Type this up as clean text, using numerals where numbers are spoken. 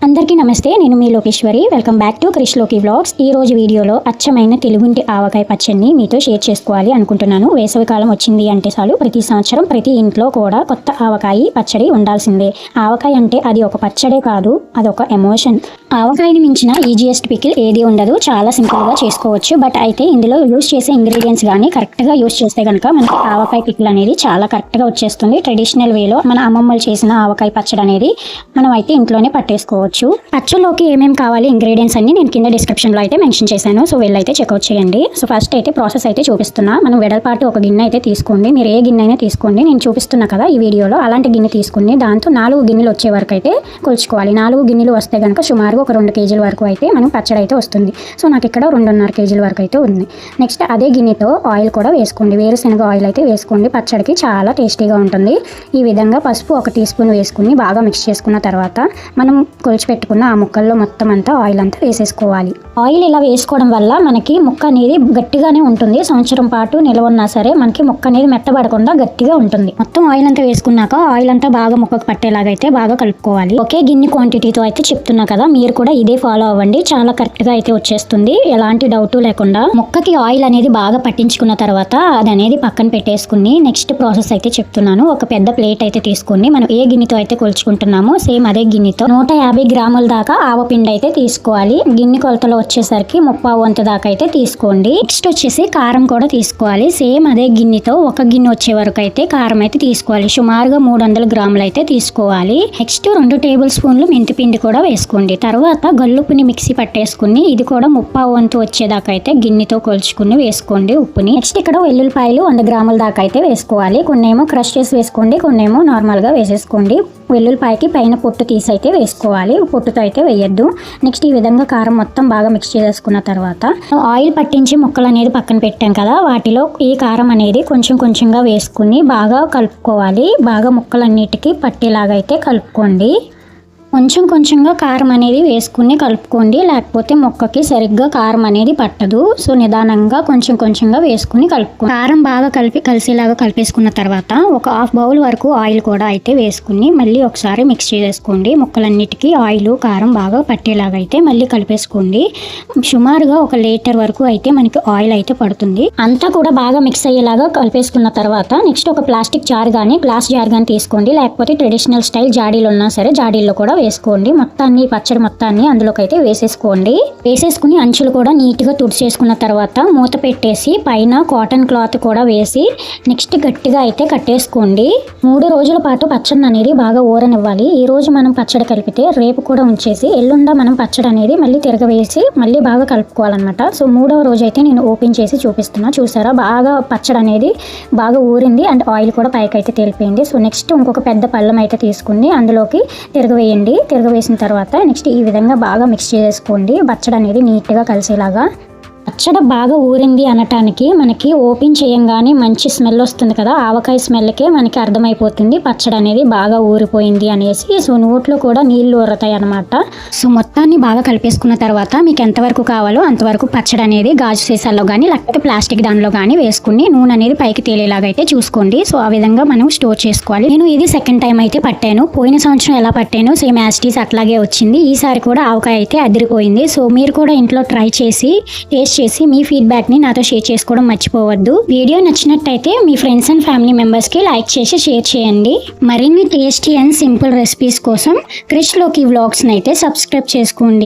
అందరికీ నమస్తే, నేను మీ Lokeshwari. Welcome back to Krish Loki vlogs. ఈ రోజు వీడియోలో అచ్చమైన తెలుగుంటి ఆవకాయ పచ్చడిని మీతో షేర్ చేసుకోవాలి అనుకుంటున్నాను. వేసవికాలం వచ్చింది అంటే చాలు ప్రతి సంవత్సరం ప్రతి ఇంట్లో కూడా కొత్త ఆవకాయ పచ్చడి ఉండాల్సిందే. ఆవకాయ అంటే అది ఒక పచ్చడే కాదు, అదొక ఎమోషన్. ఆవకాయని మించిన ఈజియెస్ట్ పికిల్ ఏది ఉండదు, చాలా సింపుల్గా చేసుకోవచ్చు. బట్ అయితే ఇందులో యూస్ చేసే ఇంగ్రీడియంట్స్ కానీ కరెక్ట్గా యూస్ చేస్తే కనుక మనకి ఆవకాయ పికిల్ అనేది చాలా కరెక్ట్గా వచ్చేస్తుంది. ట్రెడిషనల్ వేలో మన అమ్మమ్మలు చేసిన ఆవకాయ పచ్చడి అనేది మనం అయితే ఇంట్లోనే పట్టేసుకోవచ్చు. పచ్చడిలోకి ఏమేమి కావాలి ఇంగ్రీడియంట్స్ అన్ని నేను కింద డిస్క్రిప్షన్లో అయితే మెన్షన్ చేశాను. సో వెళ్ళైతే చెక్అవుట్ చేయండి. సో ఫస్ట్ అయితే ప్రాసెస్ అయితే చూపిస్తున్నా. మనం వెడల్పాటు ఒక గిన్నె అయితే తీసుకోండి. మీరు ఏ గిన్నె అయినా తీసుకోండి. నేను చూపిస్తున్నా కదా ఈ వీడియోలో అలాంటి గిన్నె తీసుకుని దాంతో 4 గిన్నెలు వచ్చే వరకు అయితే కొలుచుకోవాలి. 4 గిన్నెలు వస్తే కనుక సుమారుగా ఒక 2 కేజీల వరకు అయితే మనం పచ్చడి అయితే వస్తుంది. సో నాకు ఇక్కడ 2.5 కేజీల వరకు అయితే ఉంది. నెక్స్ట్ అదే గిన్నెతో ఆయిల్ కూడా వేసుకోండి. వేరుశనగ ఆయిల్ అయితే వేసుకోండి. పచ్చడికి చాలా టేస్టీగా ఉంటుంది. ఈ విధంగా పసుపు 1 టీ స్పూన్ వేసుకుని బాగా మిక్స్ చేసుకున్న తర్వాత మనం పెట్టుకున్న ఆ ముక్కల్లో మొత్తం అంతా ఆయిల్ అంతా వేసేసుకోవాలి. ఆయిల్ ఇలా వేసుకోవడం వల్ల మనకి ముక్క అనేది గట్టిగానే ఉంటుంది. సంవత్సరం పాటు నిల్వ ఉన్నా సరే మనకి ముక్క అనేది మెత్తబడకుండా గట్టిగా ఉంటుంది. మొత్తం ఆయిల్ అంతా వేసుకున్నాక ఆయిల్ అంతా బాగా ముక్కకు పట్టేలాగైతే బాగా కలుపుకోవాలి. ఒకే గిన్నె క్వాంటిటీతో అయితే చెప్తున్నా కదా, మీరు కూడా ఇదే ఫాలో అవ్వండి. చాలా కరెక్ట్ గా అయితే వచ్చేస్తుంది, ఎలాంటి డౌట్ లేకుండా. ముక్కకి ఆయిల్ అనేది బాగా పట్టించుకున్న తర్వాత అది అనేది పక్కన పెట్టేసుకుని నెక్స్ట్ ప్రాసెస్ అయితే చెప్తున్నాను. ఒక పెద్ద ప్లేట్ అయితే తీసుకుని మనం ఏ గిన్నెతో అయితే కొలుచుకుంటున్నామో సేమ్ అదే గిన్నెతో 150 గ్రాముల దాకా ఆవపిండి అయితే తీసుకోవాలి. గిన్నె కొలతలో వచ్చేసరికి 30 వంతు దాకా అయితే తీసుకోండి. నెక్స్ట్ వచ్చేసి కారం కూడా తీసుకోవాలి. సేమ్ అదే గిన్నెతో ఒక గిన్నె వచ్చే వరకు అయితే కారం అయితే తీసుకోవాలి. సుమారుగా 300 గ్రాములు అయితే తీసుకోవాలి. నెక్స్ట్ 2 టేబుల్ స్పూన్లు మెంతిపిండి కూడా వేసుకోండి. తర్వాత గల్లుప్పుని మిక్సీ పట్టేసుకుని ఇది కూడా 30 వంతు వచ్చేదాకా అయితే గిన్నెతో కొలుచుకుని వేసుకోండి ఉప్పుని. నెక్స్ట్ ఇక్కడ వెల్లుల్లిపాయలు 100 గ్రాముల దాకా అయితే వేసుకోవాలి. కొన్నేమో క్రష్ చేసి వేసుకోండి, కొన్నేమో నార్మల్ గా వేసేసుకోండి. వెల్లుల్లిపాయకి పైన పొట్టు తీసి అయితే వేసుకోవాలి, పొట్టుతో అయితే వేయద్దు. నెక్స్ట్ ఈ విధంగా కారం మొత్తం బాగా మిక్స్ చేసుకున్న తర్వాత ఆయిల్ పట్టించి ముక్కలు అనేది పక్కన పెట్టాం కదా, వాటిలో ఈ కారం అనేది కొంచెం కొంచెంగా వేసుకుని బాగా కలుపుకోవాలి. బాగా ముక్కలన్నిటికీ పట్టేలాగా అయితే కలుపుకోండి. కొంచెం కొంచెంగా కారం అనేది వేసుకుని కలుపుకోండి, లేకపోతే ముక్కకి సరిగ్గా కారం అనేది పట్టదు. సో నిదానంగా కొంచెం కొంచెంగా వేసుకుని కలుపుకోండి. కారం బాగా కలిసేలాగా కలిపేసుకున్న తర్వాత ఒక 1/2 బౌల్ వరకు ఆయిల్ కూడా అయితే వేసుకుని మళ్ళీ ఒకసారి మిక్స్ చేసుకోండి. ముక్కలన్నిటికీ ఆయిల్ కారం బాగా పట్టేలాగా అయితే మళ్ళీ కలిపేసుకోండి. సుమారుగా 1 లీటర్ వరకు అయితే మనకి ఆయిల్ అయితే పడుతుంది. అంతా కూడా బాగా మిక్స్ అయ్యేలాగా కలిపేసుకున్న తర్వాత నెక్స్ట్ ఒక ప్లాస్టిక్ జార్ కానీ గ్లాస్ జార్ కానీ తీసుకోండి, లేకపోతే ట్రెడిషనల్ స్టైల్ జాడీలు ఉన్నా సరే జాడీల్లో కూడా వేసుకోండి. మొత్తాన్ని పచ్చడి మొత్తాన్ని అందులోకి అయితే వేసేసుకోండి. వేసేసుకుని అంచులు కూడా నీట్గా తుడిచేసుకున్న తర్వాత మూత పెట్టేసి పైన కాటన్ క్లాత్ కూడా వేసి నెక్స్ట్ గట్టిగా అయితే కట్టేసుకోండి. 3 రోజుల పాటు పచ్చడి అనేది బాగా ఊరనివ్వాలి. ఈ రోజు మనం పచ్చడి కలిపితే రేపు కూడా ఉంచేసి ఎల్లుండ మనం పచ్చడి అనేది మళ్ళీ తిరగవేసి మళ్ళీ బాగా కలుపుకోవాలన్నమాట. సో 3వ రోజు అయితే నేను ఓపెన్ చేసి చూపిస్తున్నా. చూసారా, బాగా పచ్చడి అనేది బాగా ఊరింది అండ్ ఆయిల్ కూడా పైకి అయితే తేలిపోయింది. సో నెక్స్ట్ ఇంకొక పెద్ద పళ్ళెం అయితే తీసుకుని అందులోకి తిరగవేయండి. తిరగవేసిన తర్వాత నెక్స్ట్ ఈ విధంగా బాగా మిక్స్ చేసుకోండి. పచ్చడి అనేది నీట్గా కలిసేలాగా. పచ్చడి బాగా ఊరింది అనటానికి మనకి ఓపెన్ చేయంగానే మంచి స్మెల్ వస్తుంది కదా, ఆవకాయ స్మెల్కే మనకి అర్థమైపోతుంది పచ్చడి అనేది బాగా ఊరిపోయింది అనేసి. సో నోట్లో కూడా నీళ్లు ఊరుతాయి అనమాట. సో మొత్తాన్ని బాగా కలిపేసుకున్న తర్వాత మీకు ఎంతవరకు కావాలో అంతవరకు పచ్చడి అనేది గాజు సీసాల్లో కానీ లేకపోతే ప్లాస్టిక్ దానిలో కానీ వేసుకుని నూనె అనేది పైకి తేలేలాగా అయితే చూసుకోండి. సో ఆ విధంగా మనం స్టోర్ చేసుకోవాలి. నేను ఇది సెకండ్ టైం అయితే పట్టాను. పోయిన సంవత్సరం ఎలా పట్టాను సేమ్ యాజ్ ఇట్ ఈజ్ అట్లాగే వచ్చింది. ఈసారి కూడా ఆవకాయ అయితే అదిరిపోయింది. సో మీరు కూడా ఇంట్లో ట్రై చేసి చేసి మీ ఫీడ్బ్యాక్ని నాతో షేర్ చేసుకోవడం మర్చిపోవద్దు. వీడియో నచ్చినట్టయితే మీ ఫ్రెండ్స్ అండ్ ఫ్యామిలీ మెంబర్స్కి లైక్ చేసి షేర్ చేయండి. మరిన్ని టేస్టీ అండ్ సింపుల్ రెసిపీస్ కోసం క్రిష్ లోకి వ్లాగ్స్ని అయితే సబ్స్క్రైబ్ చేసుకోండి.